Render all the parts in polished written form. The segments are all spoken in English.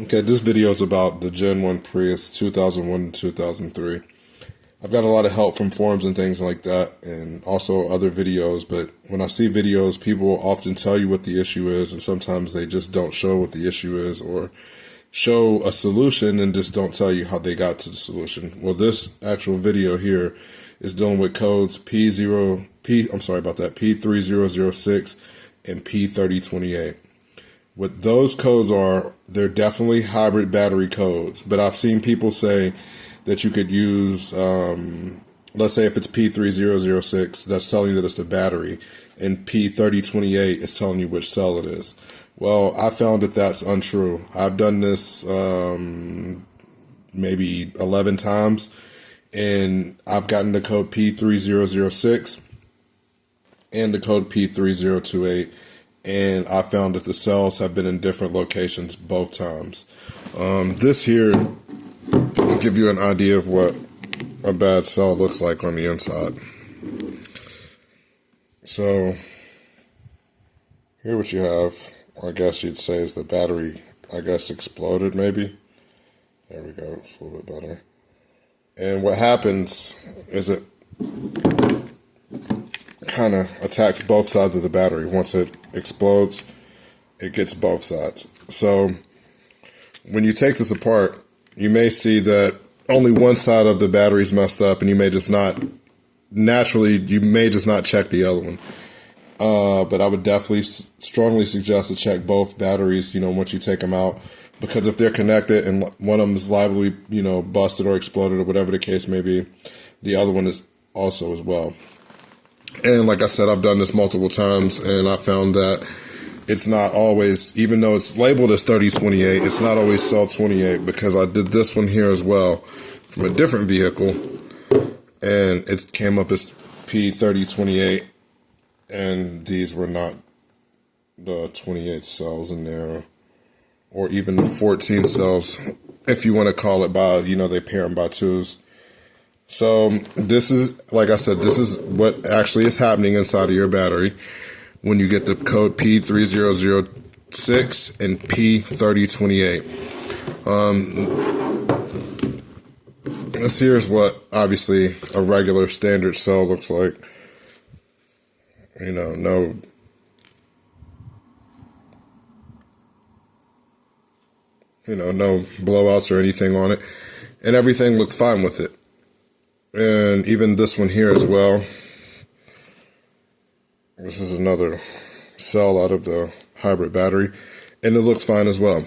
Okay, this video is about the Gen 1 Prius 2001 to 2003. I've got a lot of help from forums and things like that, and also other videos, but when I see videos, people often tell you what the issue is, and sometimes they just don't show what the issue is, or show a solution and just don't tell you how they got to the solution. Well, this actual video here is dealing with codes P3006 and P3028. What those codes are, they're definitely hybrid battery codes, but I've seen people say that you could use, let's say if it's P3006, that's telling you that it's the battery, and P3028 is telling you which cell it is. Well, I found that that's untrue. I've done this maybe 11 times, and I've gotten the code P3006 and the code P3028, and I found that the cells have been in different locations both times. This here will give you an idea of what a bad cell looks like on the inside. So here what you have, I guess you'd say, is the battery, I guess, exploded maybe. There we go, it's a little bit better. And what happens is it kind of attacks both sides of the battery. Once it explodes, it gets both sides. So when you take this apart, you may see that only one side of the battery is messed up, and you may just not check the other one. But I would definitely strongly suggest to check both batteries, once you take them out, because if they're connected and one of them is liable to be, busted or exploded or whatever the case may be, the other one is also as well. And like I said, I've done this multiple times, and I found that it's not always, even though it's labeled as 3028, it's not always cell 28, because I did this one here as well from a different vehicle, and it came up as P3028, and these were not the 28 cells in there, or even the 14 cells, if you want to call it by, they pair them by twos. So this is, like I said, this is what actually is happening inside of your battery when you get the code P3006 and P3028. This here is what, obviously, a regular standard cell looks like. No blowouts or anything on it, and everything looks fine with it. And even this one here as well. This is another cell out of the hybrid battery, and it looks fine as well.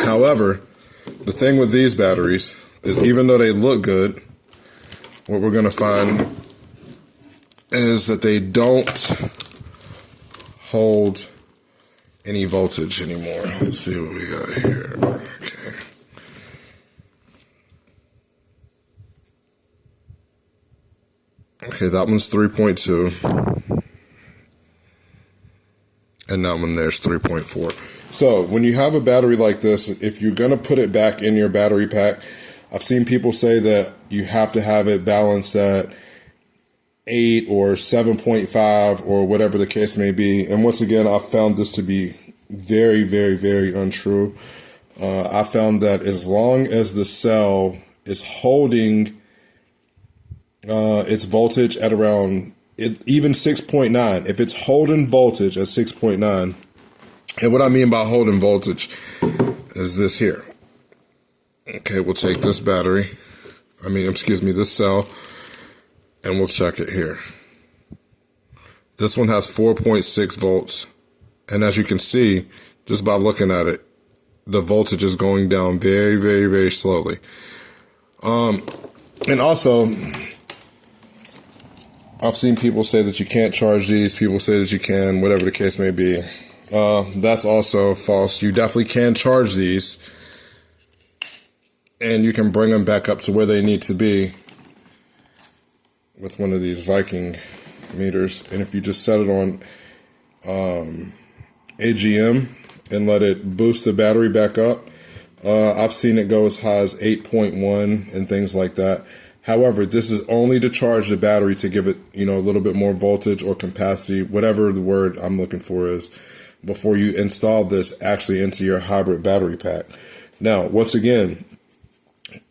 However, the thing with these batteries is, even though they look good, what we're going to find is that they don't hold any voltage anymore. Let's see what we got here. Okay. Okay, that one's 3.2. And that one there's 3.4. So when you have a battery like this, if you're going to put it back in your battery pack, I've seen people say that you have to have it balanced at 8 or 7.5 or whatever the case may be. And once again, I found this to be very, very, very untrue. I found that as long as the cell is holding its voltage at around even 6.9, if it's holding voltage at 6.9, and what I mean by holding voltage is this here. Okay, we'll take this this cell, and we'll check it here. This one has 4.6 volts, and as you can see, just by looking at it, the voltage is going down very, very, very slowly. And also, I've seen people say that you can't charge these. People say that you can, whatever the case may be. That's also false. You definitely can charge these, and you can bring them back up to where they need to be with one of these Viking meters. And if you just set it on AGM and let it boost the battery back up, I've seen it go as high as 8.1 and things like that. However, this is only to charge the battery to give it, a little bit more voltage or capacity, whatever the word I'm looking for is. before you install this actually into your hybrid battery pack. Now, once again,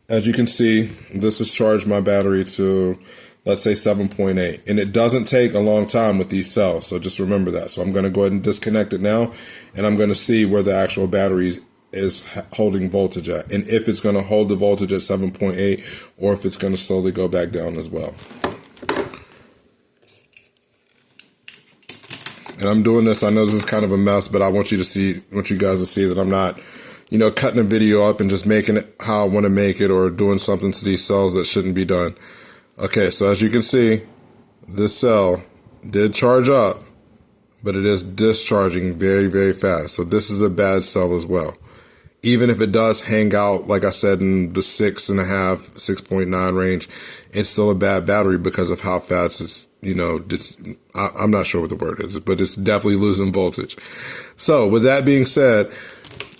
as you can see, this has charged my battery to, let's say, 7.8. And it doesn't take a long time with these cells, so just remember that. So I'm going to go ahead and disconnect it now, and I'm going to see where the actual battery is holding voltage at, and if it's going to hold the voltage at 7.8 or if it's going to slowly go back down as well. And I'm doing this, I know this is kind of a mess, but I want you guys to see that I'm not, cutting a video up and just making it how I want to make it, or doing something to these cells that shouldn't be done. Okay, so as you can see, this cell did charge up, but it is discharging very, very fast. So this is a bad cell as well. Even if it does hang out, like I said, in the 6.5, 6.9 range, it's still a bad battery because of how fast it's, I'm not sure what the word is, but it's definitely losing voltage. So with that being said,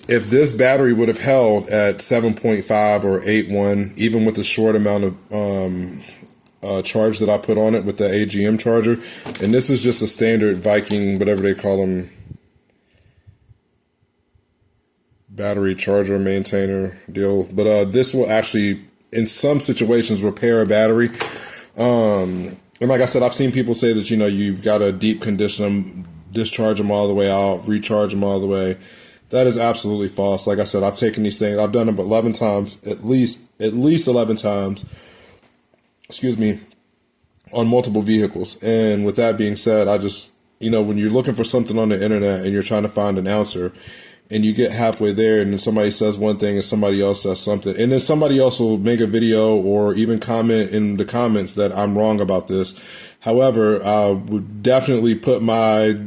if this battery would have held at 7.5 or 8.1, even with the short amount of charge that I put on it with the AGM charger, and this is just a standard Viking, whatever they call them, battery charger maintainer deal, but this will actually in some situations repair a battery, and like I said, I've seen people say that you've got to deep condition them, discharge them all the way out, recharge them all the way. That is absolutely false. Like I said, I've taken these things, I've done them 11 times, at least 11 times, excuse me, on multiple vehicles. And with that being said, I just, when you're looking for something on the internet and you're trying to find an answer, and you get halfway there and then somebody says one thing and somebody else says something, and then somebody else will make a video or even comment in the comments that I'm wrong about this. However, I would definitely put my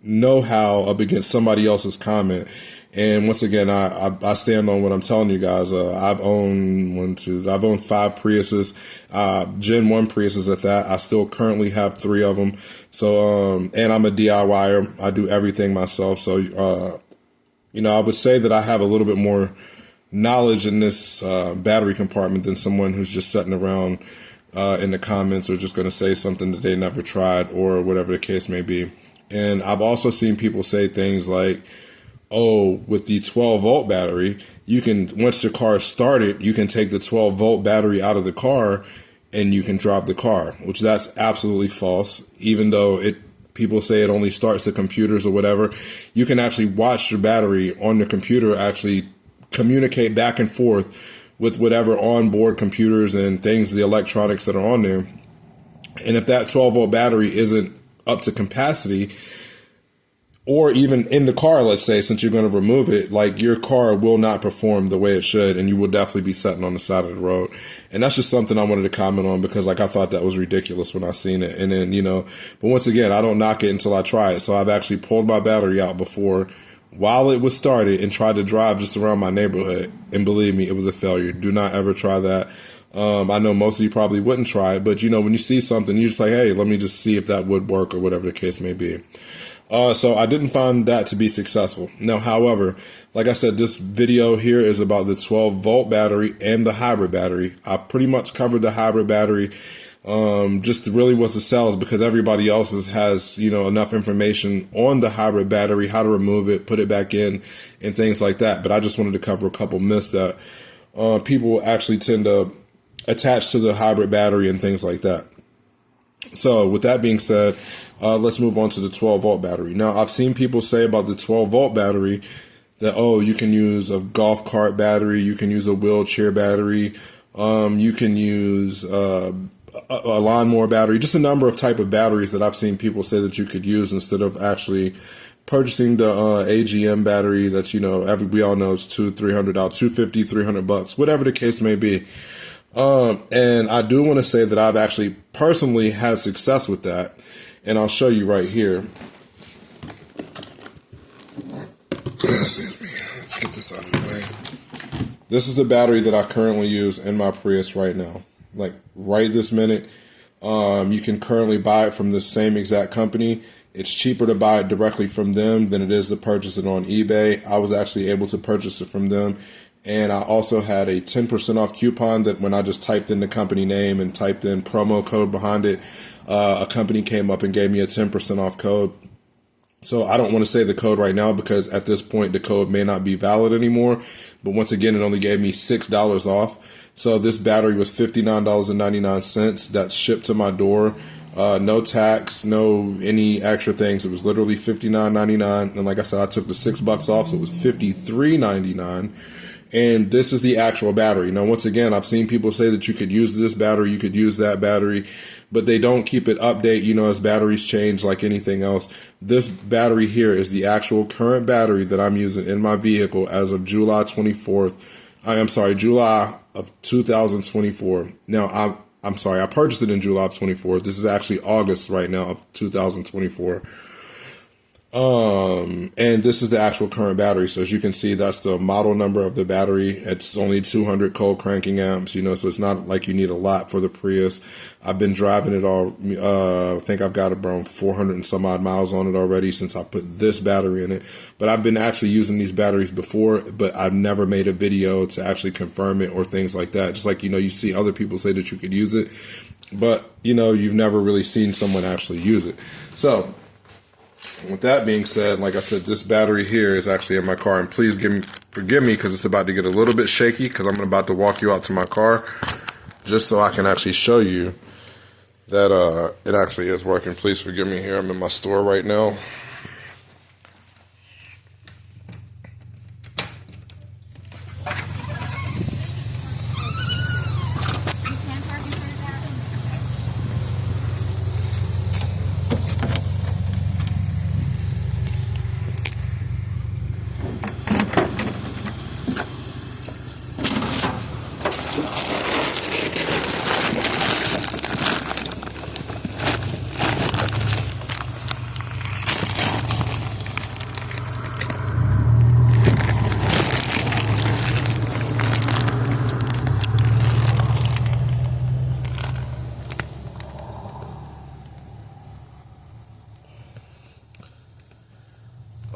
know-how up against somebody else's comment. And once again, I stand on what I'm telling you guys. I've owned 5 Priuses, Gen 1 Priuses at that. I still currently have 3 of them. So, and I'm a DIYer. I do everything myself. So, I would say that I have a little bit more knowledge in this battery compartment than someone who's just sitting around in the comments or just going to say something that they never tried or whatever the case may be. And I've also seen people say things like, oh, with the 12-volt battery, you can, once the car is started, you can take the 12-volt battery out of the car and you can drop the car, which that's absolutely false. Even though people say it only starts the computers or whatever, you can actually watch your battery on the computer actually communicate back and forth with whatever onboard computers and things, the electronics that are on there. And if that 12-volt battery isn't up to capacity, or even in the car, let's say, since you're going to remove it, like your car will not perform the way it should, and you will definitely be sitting on the side of the road. And that's just something I wanted to comment on because, like, I thought that was ridiculous when I seen it. And then, but once again, I don't knock it until I try it. So I've actually pulled my battery out before while it was started and tried to drive just around my neighborhood. And believe me, it was a failure. Do not ever try that. I know most of you probably wouldn't try it, but when you see something, you're just like, hey, let me just see if that would work or whatever the case may be. So I didn't find that to be successful. Now, however, like I said, this video here is about the 12-volt battery and the hybrid battery. I pretty much covered the hybrid battery. Just really was the cells because everybody else's has, enough information on the hybrid battery, how to remove it, put it back in, and things like that. But I just wanted to cover a couple myths that people actually tend to attach to the hybrid battery and things like that. So with that being said, let's move on to the 12-volt battery. Now, I've seen people say about the 12-volt battery that, oh, you can use a golf cart battery, you can use a wheelchair battery, you can use a lawnmower battery, just a number of type of batteries that I've seen people say that you could use instead of actually purchasing the AGM battery that, we all know is $200, $250, $300, whatever the case may be. And I do want to say that I've actually personally had success with that. And I'll show you right here. Excuse me. Let's get this out of the way. This is the battery that I currently use in my Prius right now. Like right this minute. You can currently buy it from the same exact company. It's cheaper to buy it directly from them than it is to purchase it on eBay. I was actually able to purchase it from them. And I also had a 10% off coupon that when I just typed in the company name and typed in promo code behind it, a company came up and gave me a 10% off code. So I don't want to say the code right now because at this point the code may not be valid anymore. But once again, it only gave me $6 off. So this battery was $59.99. That's shipped to my door. No tax, no any extra things. It was literally $59.99. And like I said, I took the $6 off, so it was $53.99. And this is the actual battery. Now, once again, I've seen people say that you could use this battery, you could use that battery, but they don't keep it update, as batteries change like anything else. This battery here is the actual current battery that I'm using in my vehicle as of July of 2024. Now, I'm sorry, I purchased it in July of 24. This is actually August right now of 2024. And this is the actual current battery. So as you can see, that's the model number of the battery. It's only 200 cold cranking amps, so it's not like you need a lot for the Prius. I've been driving it all. I think I've got around 400 and some odd miles on it already since I put this battery in it. But I've been actually using these batteries before, but I've never made a video to actually confirm it or things like that. Just like, you see other people say that you could use it, but you've never really seen someone actually use it. So with that being said, like I said, this battery here is actually in my car, and please forgive me because it's about to get a little bit shaky because I'm about to walk you out to my car just so I can actually show you that it actually is working. Please forgive me here. I'm in my store right now.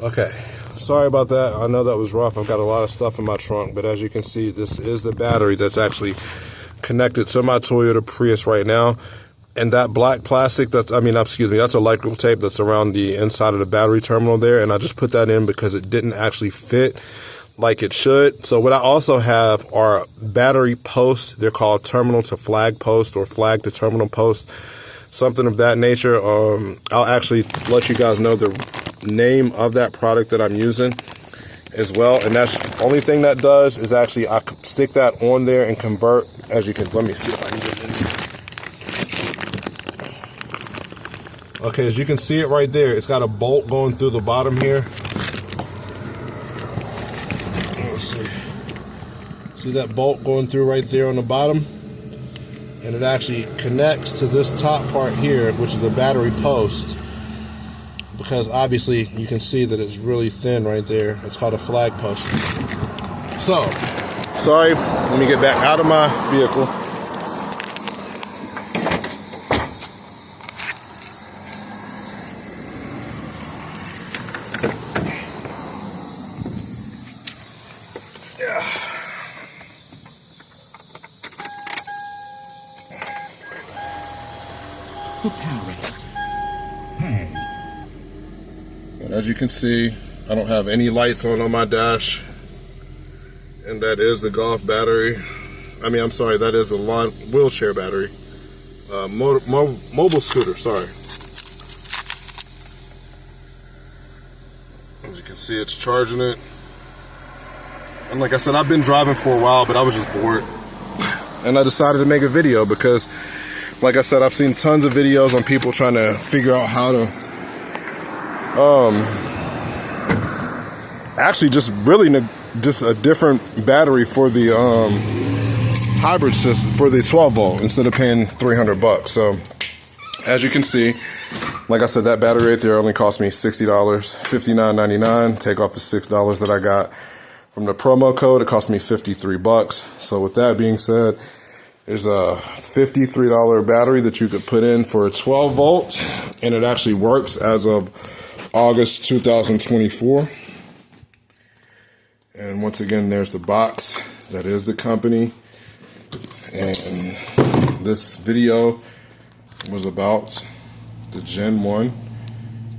Okay, sorry about that. I know that was rough. I've got a lot of stuff in my trunk, but as you can see, this is the battery that's actually connected to my Toyota Prius right now. And that black plastic, that's electrical tape that's around the inside of the battery terminal there. And I just put that in because it didn't actually fit like it should. So what I also have are battery posts. They're called terminal to flag post or flag to terminal post, something of that nature. I'll actually let you guys know the name of that product that I'm using as well. And that's the only thing that does is actually I stick that on there and convert, as you can, let me see if I can get in. Okay, as you can see it right there, it's got a bolt going through the bottom here. Let's see. See that bolt going through right there on the bottom? And it actually connects to this top part here, which is the battery post. Because obviously you can see that it's really thin right there. It's called a flag post. So, sorry, let me get back out of my vehicle. For power. Hey. And as you can see, I don't have any lights on my dash. And that is the golf battery. I'm sorry, that is a wheelchair battery. Mobile scooter, sorry. As you can see, it's charging it. And like I said, I've been driving for a while, but I was just bored. And I decided to make a video because, like I said, I've seen tons of videos on people trying to figure out how to actually just a different battery for the hybrid system for the 12 volt instead of paying $300. So as you can see, like I said, that battery right there only cost me $60, $59.99. Take off the $6 that I got from the promo code, it cost me $53. So with that being said, there's a $53 battery that you could put in for a 12 volt, and it actually works as of August 2024. And once again, there's the box. That is the company. And this video was about the Gen 1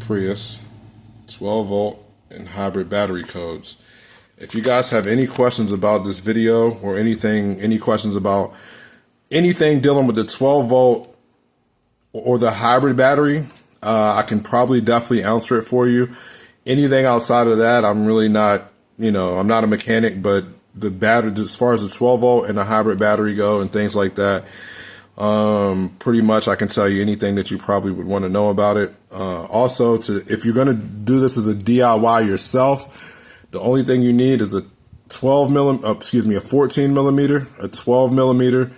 Prius 12 volt and hybrid battery codes. If you guys have any questions about this video or anything, any questions about anything dealing with the 12 volt or the hybrid battery, I can probably definitely answer it for you. Anything outside of that, I'm really not, I'm not a mechanic, but the battery, as far as the 12 volt and the hybrid battery go and things like that, pretty much I can tell you anything that you probably would want to know about it. Also, if you're going to do this as a DIY yourself, the only thing you need is a 14 millimeter, a 12 millimeter,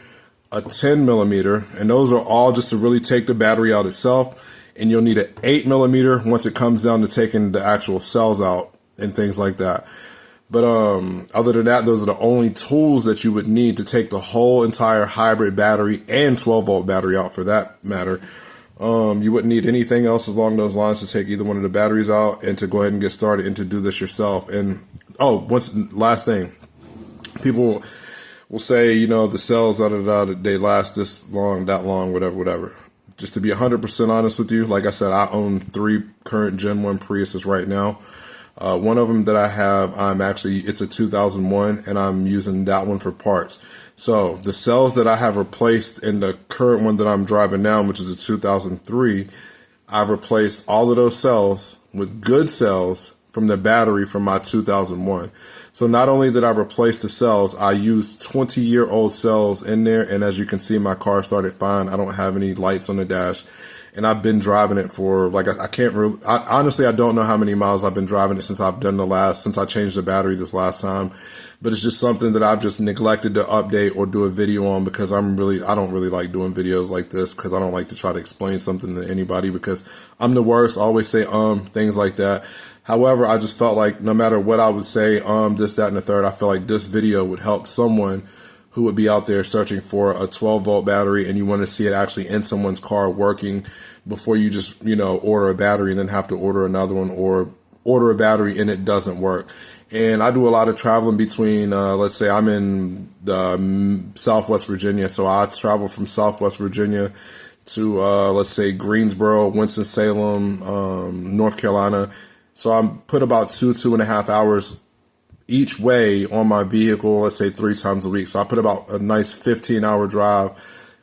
a 10 millimeter, and those are all just to really take the battery out itself. And you'll need an 8 millimeter once it comes down to taking the actual cells out and things like that. But other than that, those are the only tools that you would need to take the whole entire hybrid battery and 12 volt battery out for that matter. You wouldn't need anything else along those lines to take either one of the batteries out and to go ahead and get started and to do this yourself. And last thing, people will say, the cells, they last this long, that long, whatever. Just to be 100% honest with you, like I said, I own 3 current Gen 1 Priuses right now. One of them that I have, it's a 2001, and I'm using that one for parts. So the cells that I have replaced in the current one that I'm driving now, which is a 2003, I've replaced all of those cells with good cells from the battery from my 2001. So not only did I replace the cells, I used 20-year-old cells in there. And as you can see, my car started fine. I don't have any lights on the dash. And I've been driving it for honestly, I don't know how many miles I've been driving it since I changed the battery this last time. But it's just something that I've just neglected to update or do a video on because I don't really like doing videos like this because I don't like to try to explain something to anybody because I'm the worst. I always say, things like that. However, I just felt like no matter what I would say, this, that, and the third, I feel like this video would help someone who would be out there searching for a 12 volt battery and you want to see it actually in someone's car working before you just, order a battery and then have to order another one or order a battery and it doesn't work. And I do a lot of traveling between, let's say I'm in Southwest Virginia. So I travel from Southwest Virginia to, let's say Greensboro, Winston-Salem, North Carolina. So I'm put about 2.5 hours each way on my vehicle, let's say 3 times a week. So I put about a nice 15-hour drive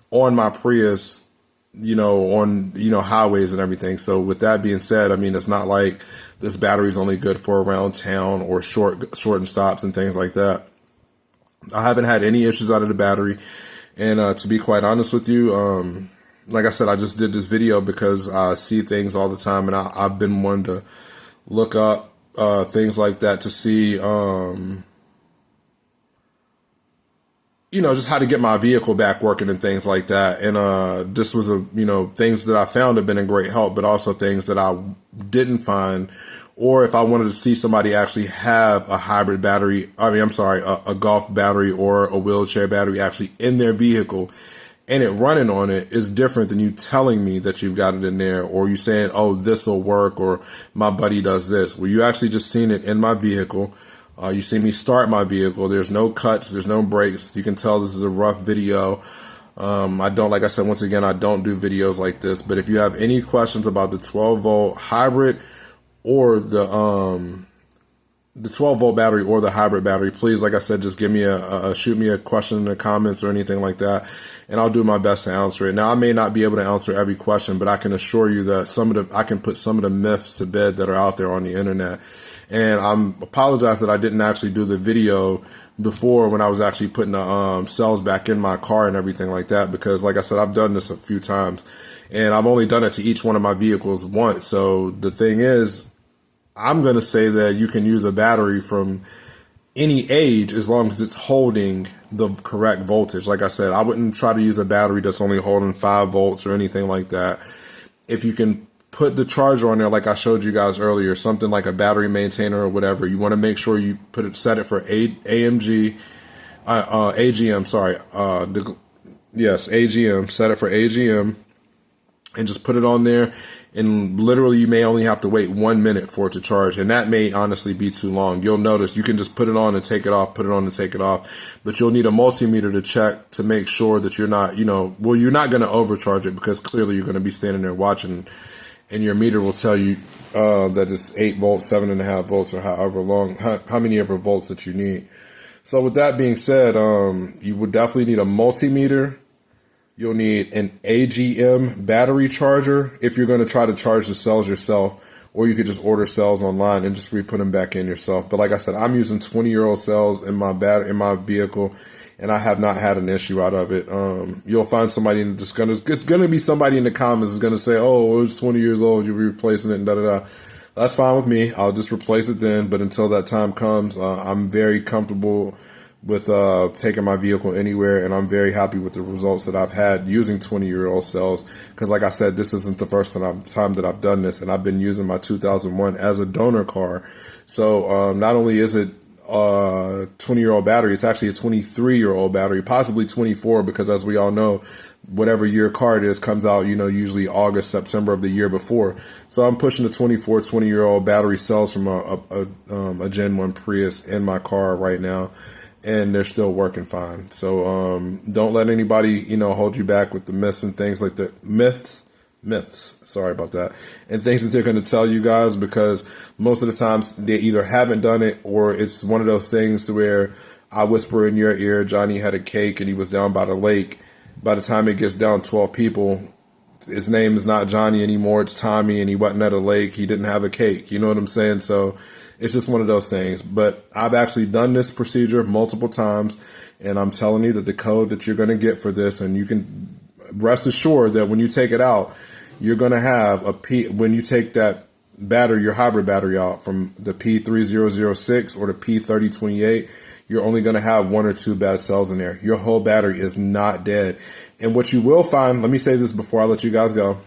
on my Prius, on, highways and everything. So with that being said, it's not like this battery is only good for around town or shortened stops and things like that. I haven't had any issues out of the battery. And to be quite honest with you, like I said, I just did this video because I see things all the time and I've been wanting to look up things like that to see, just how to get my vehicle back working and things like that. And this was things that I found have been a great help, but also things that I didn't find. Or if I wanted to see somebody actually have a hybrid battery, a golf battery or a wheelchair battery actually in their vehicle and it running on it is different than you telling me that you've got it in there or you saying, oh, this will work or my buddy does this. Well, you actually just seen it in my vehicle. You see me start my vehicle. There's no cuts. There's no brakes. You can tell this is a rough video. Like I said, once again, I don't do videos like this. But if you have any questions about the 12 volt hybrid or the 12 volt battery or the hybrid battery, please, like I said, just give me shoot me a question in the comments or anything like that, and I'll do my best to answer it. Now, I may not be able to answer every question, but I can assure you that I can put some of the myths to bed that are out there on the internet. And I apologize that I didn't actually do the video before when I was actually putting the cells back in my car and everything like that, because like I said, I've done this a few times and I've only done it to each one of my vehicles once. So the thing is, I'm going to say that you can use a battery from any age as long as it's holding the correct voltage. Like I said, I wouldn't try to use a battery that's only holding 5 volts or anything like that. If you can put the charger on there, like I showed you guys earlier, something like a battery maintainer or whatever, you want to make sure you set it for AGM, set it for AGM and just put it on there. And literally you may only have to wait 1 minute for it to charge. And that may honestly be too long. You'll notice you can just put it on and take it off, put it on and take it off. But you'll need a multimeter to check to make sure that you're not, you're not going to overcharge it, because clearly you're going to be standing there watching and your meter will tell you that is 8 volts, 7.5 volts, or however long, how many ever volts that you need. So with that being said, you would definitely need a multimeter. You'll need an AGM battery charger if you're going to try to charge the cells yourself, or you could just order cells online and just re-put them back in yourself. But like I said, I'm using 20-year-old cells in my vehicle, and I have not had an issue out of it. You'll find somebody it's gonna be somebody in the comments is gonna say, "Oh, it's 20 years old, you'll be replacing it," and da da da. That's fine with me. I'll just replace it then. But until that time comes, I'm very comfortable with taking my vehicle anywhere, and I'm very happy with the results that I've had using 20-year-old cells. Because like I said, this isn't the first time that I've done this, and I've been using my 2001 as a donor car. So not only is it a 20-year-old battery, it's actually a 23-year-old battery, possibly 24, because as we all know, whatever year car it is comes out, usually August, September of the year before. So I'm pushing the 20-year-old battery cells from a Gen 1 Prius in my car right now, and they're still working fine. So don't let anybody, hold you back with the myths and things like that. Myths, sorry about that, and things that they're going to tell you guys, because most of the times they either haven't done it, or it's one of those things to where I whisper in your ear, Johnny had a cake and he was down by the lake. By the time it gets down 12 people, his name is not Johnny anymore, it's Tommy, and he wasn't at a lake, he didn't have a cake. You know what I'm saying? So it's just one of those things. But I've actually done this procedure multiple times, and I'm telling you that the code that you're going to get for this, and you can rest assured that when you take it out, you're going to have when you take that battery, your hybrid battery out from the P3006 or the P3028, you're only going to have 1 or 2 bad cells in there. Your whole battery is not dead. And what you will find, let me say this before I let you guys go.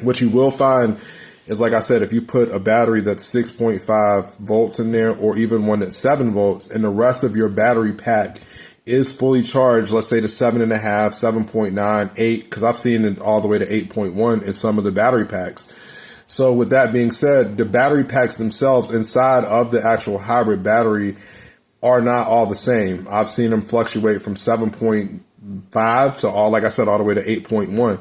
What you will find is, like I said, if you put a battery that's 6.5 volts in there, or even one that's 7 volts, and the rest of your battery pack is fully charged, let's say to 7.5, 7.9, 8, because I've seen it all the way to 8.1 in some of the battery packs. So with that being said, the battery packs themselves inside of the actual hybrid battery are not all the same. I've seen them fluctuate from 7.5 to all the way to 8.1.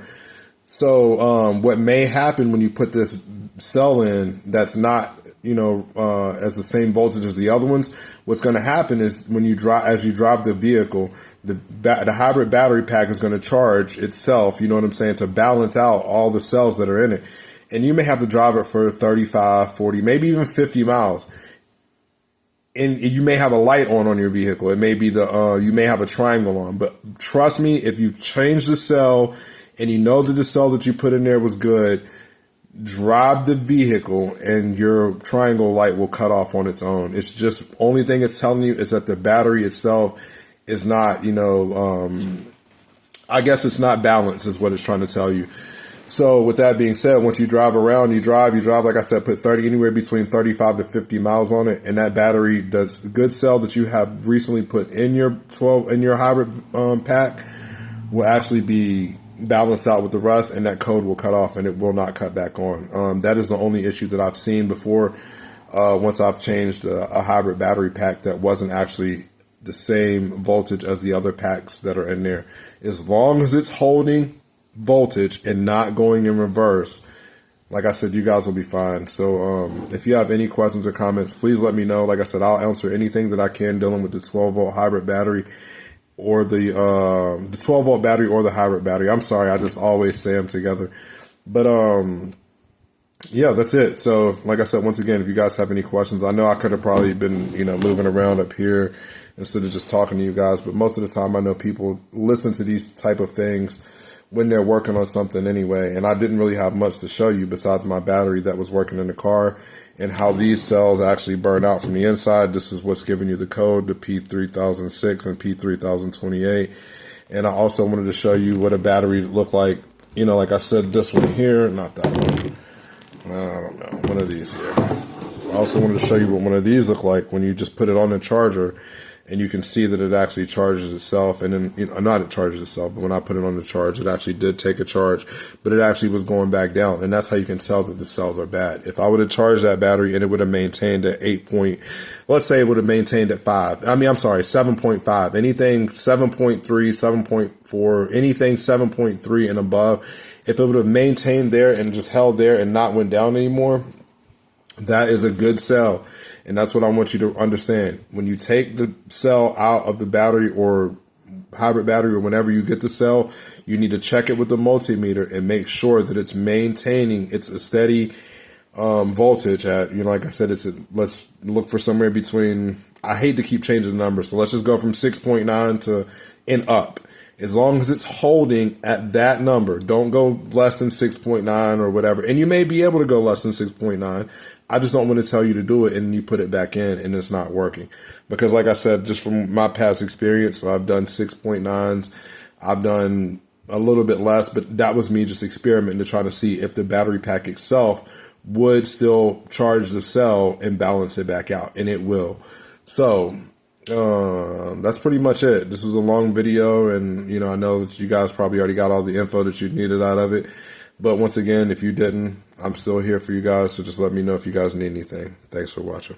So what may happen when you put this cell in that's not, as the same voltage as the other ones, what's going to happen is as you drive the vehicle, the hybrid battery pack is going to charge itself, to balance out all the cells that are in it. And you may have to drive it for 35, 40, maybe even 50 miles. And you may have a light on your vehicle. It may be you may have a triangle on, but trust me, if you change the cell and you know that the cell that you put in there was good, drive the vehicle and your triangle light will cut off on its own. It's just, only thing it's telling you is that the battery itself is not, I guess it's not balanced is what it's trying to tell you. So with that being said, once you drive around, you drive, like I said, put anywhere between 35 to 50 miles on it. And that battery, that's the good cell that you have recently put in your hybrid pack, will actually be balanced out with the rest, and that code will cut off and it will not cut back on. That is the only issue that I've seen before. Once I've changed a hybrid battery pack that wasn't actually the same voltage as the other packs that are in there. As long as it's holding voltage and not going in reverse, like I said, you guys will be fine. So if you have any questions or comments, please let me know. Like I said, I'll answer anything that I can dealing with the 12-volt hybrid battery, or the 12-volt battery, or the hybrid battery. I'm sorry, I just always say them together. But yeah, that's it. So like I said, once again, if you guys have any questions, I know I could have probably been moving around up here instead of just talking to you guys, but most of the time I know people listen to these type of things when they're working on something anyway. And I didn't really have much to show you besides my battery that was working in the car and how these cells actually burn out from the inside. This is what's giving you the code, the P3006 and P3028. And I also wanted to show you what a battery looked like. Like I said, this one here, not that one. I don't know, one of these here. I also wanted to show you what one of these look like when you just put it on the charger. And you can see that it actually charges itself, and then, not it charges itself, but when I put it on the charge, it actually did take a charge, but it actually was going back down. And that's how you can tell that the cells are bad. If I would have charged that battery and it would have maintained at let's say it would have maintained at 7.5. Anything 7.3, 7.4, anything 7.3 and above, if it would have maintained there and just held there and not went down anymore, That is a good cell. And that's what I want you to understand. When you take the cell out of the battery or hybrid battery, or whenever you get the cell, you need to check it with the multimeter and make sure that it's maintaining its a steady voltage at, like I said, let's look for somewhere between, I hate to keep changing the numbers, so let's just go from 6.9 to and up. As long as it's holding at that number, don't go less than 6.9 or whatever. And you may be able to go less than 6.9. I just don't want to tell you to do it and you put it back in and it's not working. Because like I said, just from my past experience, so I've done 6.9s. I've done a little bit less, but that was me just experimenting to try to see if the battery pack itself would still charge the cell and balance it back out. And it will. So that's pretty much it. This was a long video, and I know that you guys probably already got all the info that you needed out of it, but once again, if you didn't, I'm still here for you guys, so just let me know if you guys need anything. Thanks for watching.